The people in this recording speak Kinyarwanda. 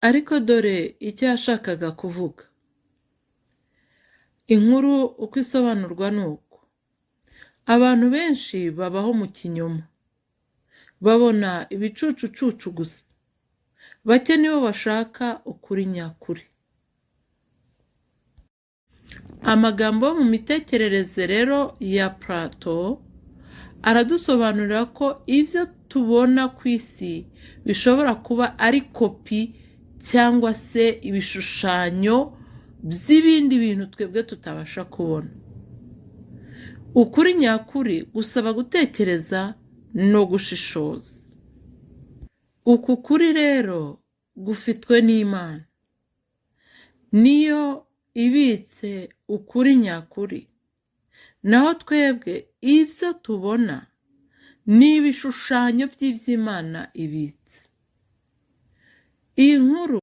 Ariko dore icyo yashakaga kuvuga. Inkuru uko isobanurwa ni uku: abantu benshi babaho mu kinyoma, babona ibicucucucu gusa, bake nibo bashaka ukuri nyakuri. Amagambo yo mu mitekerereze rero ya Plato aradusobanurira ko ibyo tubona ku isi bishobora kuba ari kopi cyangwa se ibishushanyo by'ibindi bintu twebwe tutabasha kubona. Ukuri nyakuri gusaba gutekereza no gushishoza. Uku kuri rero gufitwe n'Imana, niyo ibitse ukuri nyakuri, naho twebwe ibyo tubona ni ibishushanyo by'iby'Imana ibitse. Iyi nkuru